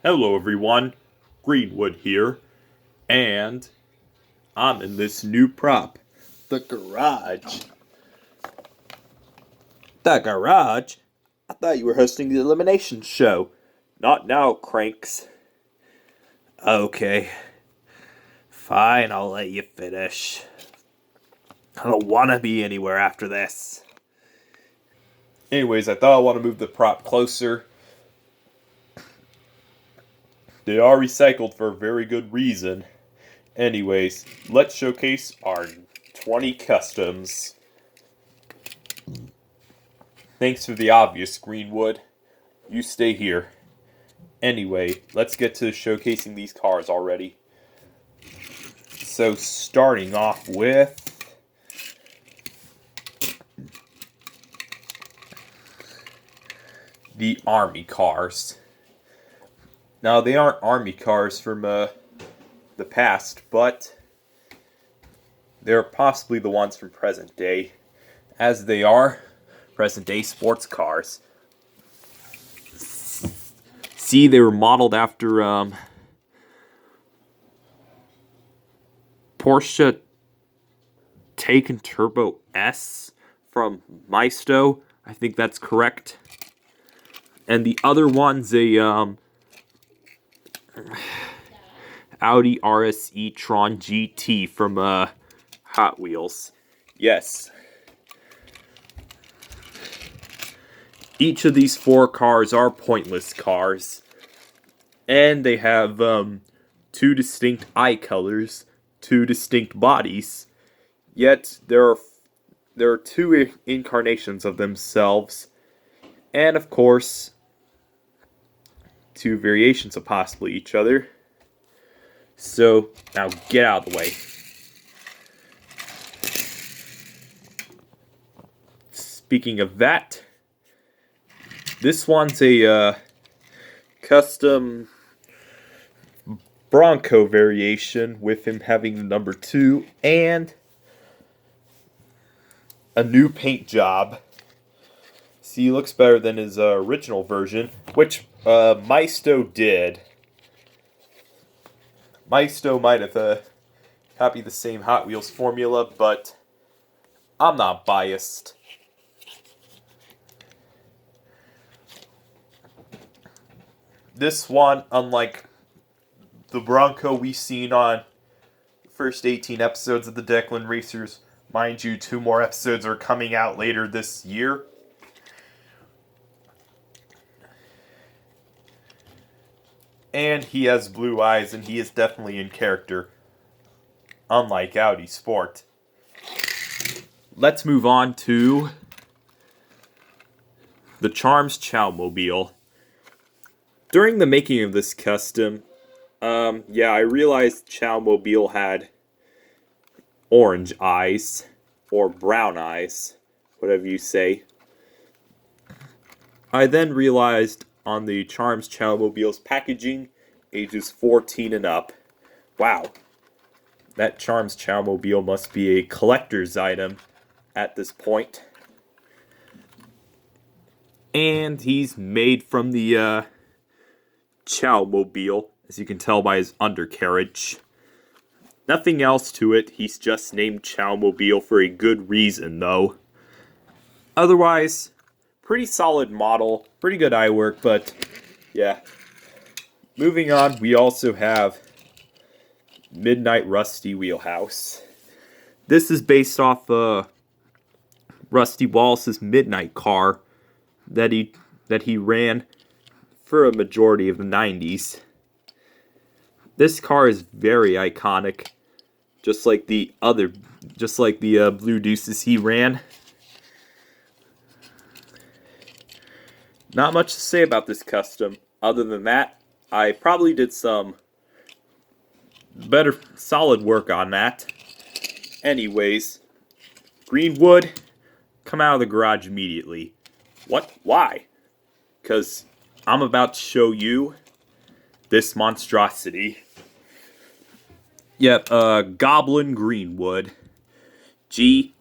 Hello everyone, Greenwood here, and I'm in this new prop, the garage. The garage? I thought you were hosting the elimination show. Not now, cranks. Okay, fine, I'll let you finish. I don't want to be anywhere after this. Anyways, I thought I want to move the prop closer. They are recycled for a very good reason. Anyways, let's showcase our 20 customs. Thanks for the obvious, Greenwood. You stay here. Anyway, let's get to showcasing these cars already. So, starting off with the Army cars. Now, they aren't Army cars from the past, but they're possibly the ones from present day, as they are present day sports cars. See, they were modeled after Porsche Taycan Turbo S from Maisto. I think that's correct. And the other one's a Audi RS e-tron GT from Hot Wheels. Yes. Each of these four cars are pointless cars. And they have two distinct eye colors, two distinct bodies. Yet there are two incarnations of themselves. And of course, two variations of possibly each other. So, now get out of the way. Speaking of that, this one's a custom Bronco variation with him having the number 2 and a new paint job. See, he looks better than his original version, which Maisto did. Maisto might have copied the same Hot Wheels formula, but I'm not biased. This one, unlike the Bronco we've seen on the first 18 episodes of the Declan Racers, mind you, 2 more episodes are coming out later this year. And he has blue eyes, and he is definitely in character, unlike Audi Sport. Let's move on to the Charms Chowmobile. During the making of this custom, I realized Chowmobile had orange eyes, or brown eyes, whatever you say. I then realized on the Charms Chowmobile's packaging, ages 14 and up. Wow, that Charms Chowmobile must be a collector's item at this point. And he's made from the Chowmobile, as you can tell by his undercarriage. Nothing else to it, he's just named Chowmobile for a good reason, though. Otherwise, pretty solid model, pretty good eye work, but yeah. Moving on, we also have Midnight Rusty Wheelhouse. This is based off Rusty Wallace's Midnight car that he ran for a majority of the 90s. This car is very iconic, just like the Blue Deuces he ran. Not much to say about this custom, other than that, I probably did some better, solid work on that. Anyways, Greenwood, come out of the garage immediately. What? Why? Because I'm about to show you this monstrosity. Yep, Goblin Greenwood. G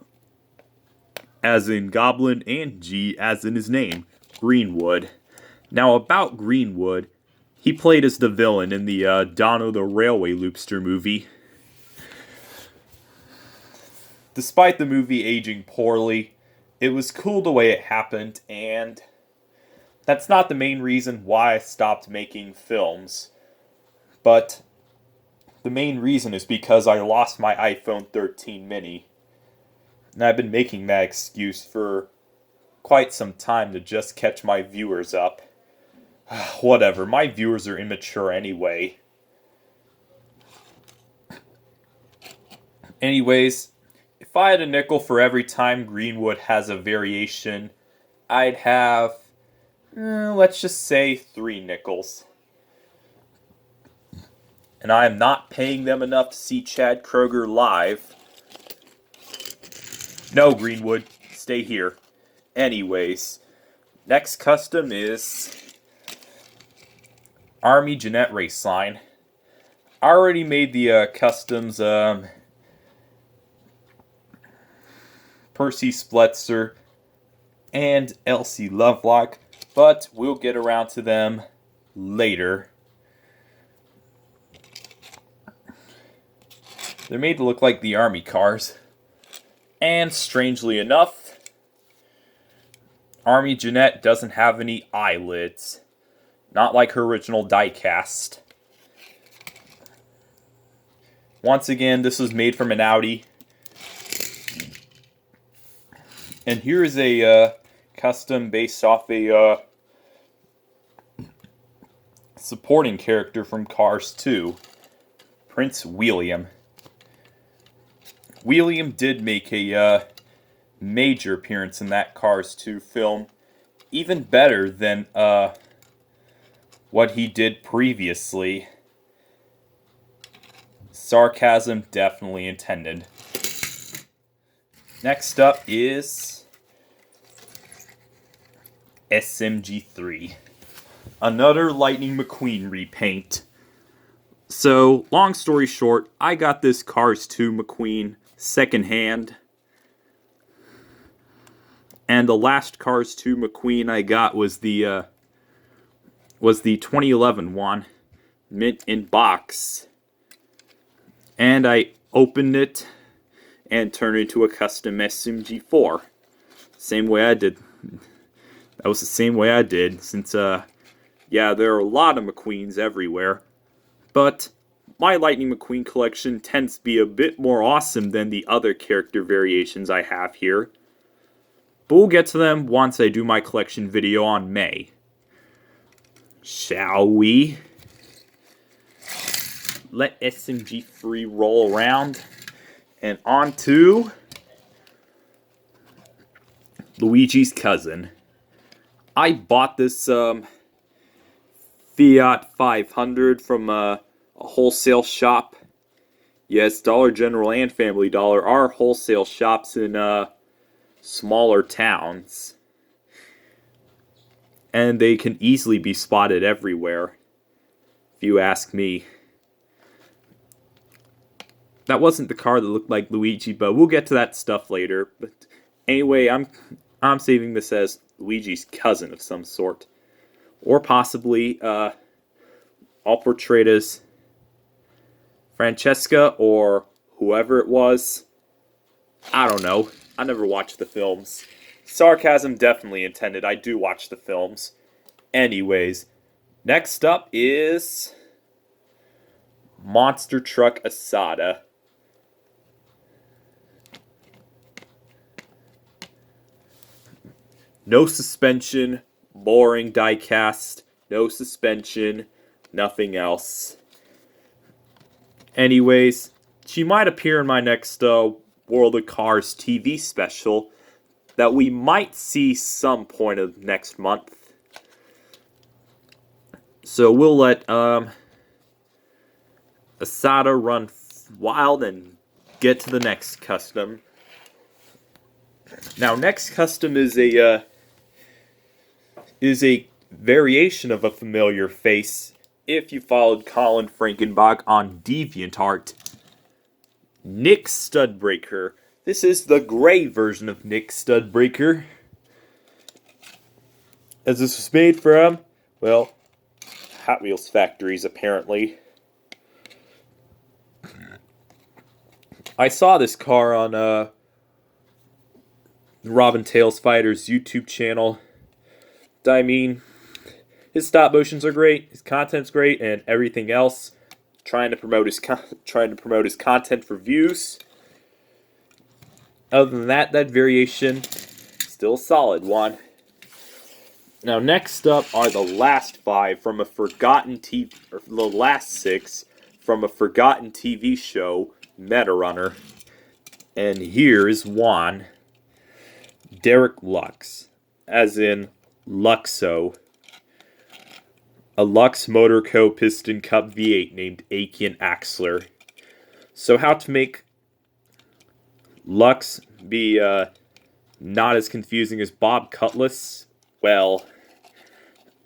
as in Goblin and G as in his name. Greenwood. Now about Greenwood, He played as the villain in the Donald the Railway Loopster movie. Despite the movie aging poorly, it was cool the way it happened, and that's not the main reason why I stopped making films. But the main reason is because I lost my iPhone 13 mini. And I've been making that excuse for quite some time to just catch my viewers up. Whatever, my viewers are immature anyway. Anyways, if I had a nickel for every time Greenwood has a variation, I'd have, let's just say, 3 nickels. And I am not paying them enough to see Chad Kroeger live. No, Greenwood, stay here. Anyways, next custom is Army Jeanette race line. I already made the customs Percy Spletzer and Elsie Lovelock, but we'll get around to them later. They're made to look like the army cars. And strangely enough, Army Jeanette doesn't have any eyelids. Not like her original diecast. Once again, this was made from an Audi. And here's a custom based off a supporting character from Cars 2, Prince William. William did make a major appearance in that Cars 2 film, even better than what he did previously. Sarcasm definitely intended. Next up is SMG3. Another Lightning McQueen repaint. So, long story short, I got this Cars 2 McQueen secondhand. And the last Cars 2 McQueen I got was the 2011 one, mint in box. And I opened it and turned it into a custom SMG4. Same way I did. That was the same way I did, since, yeah, there are a lot of McQueens everywhere. But my Lightning McQueen collection tends to be a bit more awesome than the other character variations I have here. But we'll get to them once I do my collection video on May. Shall we? Let SMG3 roll around. And on to Luigi's cousin. I bought this Fiat 500 from a wholesale shop. Yes, Dollar General and Family Dollar are wholesale shops in smaller towns. And they can easily be spotted everywhere, if you ask me. That wasn't the car that looked like Luigi, but we'll get to that stuff later. But anyway, I'm saving this as Luigi's cousin of some sort. Or possibly, I'll portray it as Francesca or whoever it was. I don't know. I never watched the films. Sarcasm definitely intended. I do watch the films. Anyways, next up is Monster Truck Asada. No suspension, boring diecast, no suspension, nothing else. Anyways, she might appear in my next World of Cars TV special that we might see some point of next month. So we'll let Asada run wild and get to the next custom. Now, next custom is a variation of a familiar face. If you followed Colin Frankenbach on DeviantArt, Nick Studbreaker. This is the gray version of Nick Studbreaker. As this was made from, well, Hot Wheels factories, apparently. I saw this car on Robin Tails Fighter's YouTube channel. I mean, his stop motions are great, his content's great, and everything else. Trying to promote his content for views. Other than that, that variation still a solid one. Now, next up are the last 5 from a forgotten TV, or the last 6 from a forgotten TV show, Metarunner. And here is one. Derek Lux, as in Luxo. A Lux Motor Co. Piston Cup V8 named Aiken Axler. So how to make Lux be not as confusing as Bob Cutlass? Well,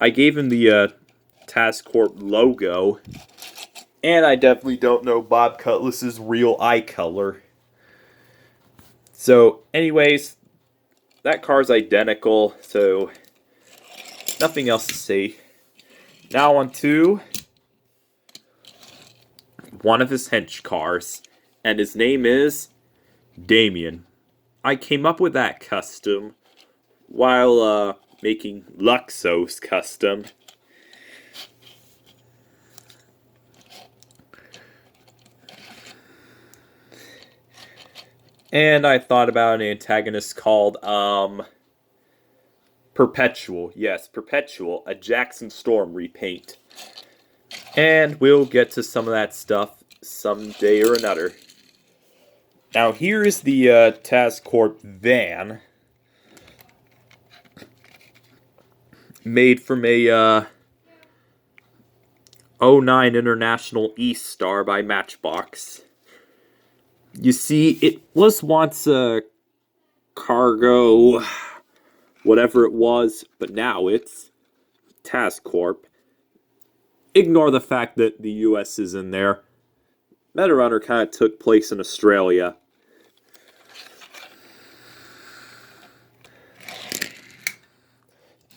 I gave him the Task Corp logo, and I definitely don't know Bob Cutlass's real eye color. So, anyways, that car's identical, so nothing else to say. Now on to one of his hench cars, and his name is Damien. I came up with that custom while making Luxo's custom. And I thought about an antagonist called Perpetual. Yes, Perpetual, a Jackson Storm repaint. And we'll get to some of that stuff someday or another. Now here is the Task Corp van. Made from a 09 International E-Star by Matchbox. You see, it was once a cargo, whatever it was, but now it's Task Corp. Ignore the fact that the US is in there. Metarunner kind of took place in Australia.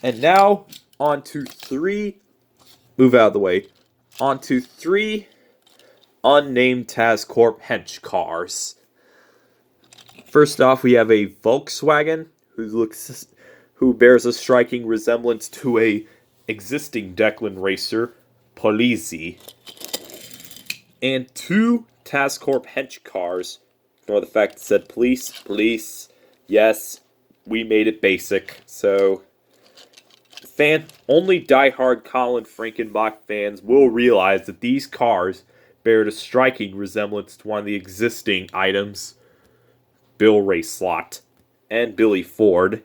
And now, on to 3... Move out of the way. On to 3 unnamed Task Corp hench cars. First off, we have a Volkswagen who bears a striking resemblance to a existing Declan racer, Polizzi. And 2 Task Corp hench cars. Ignore the fact it said police. Yes, we made it basic. So, only diehard Colin Frankenbach fans will realize that these cars bear a striking resemblance to one of the existing items, Bill Rayslot and Billy Ford.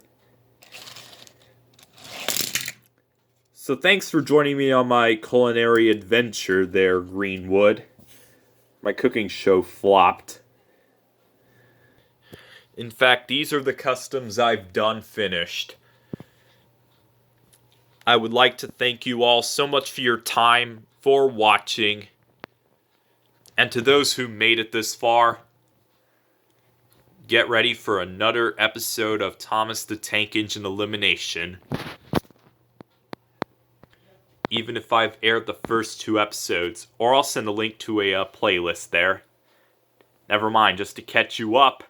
So thanks for joining me on my culinary adventure there, Greenwood. My cooking show flopped. In fact, these are the customs I've done finished. I would like to thank you all so much for your time, for watching. And to those who made it this far, get ready for another episode of Thomas the Tank Engine Elimination. Even if I've aired the first 2 episodes, or I'll send a link to a playlist there. Never mind, just to catch you up,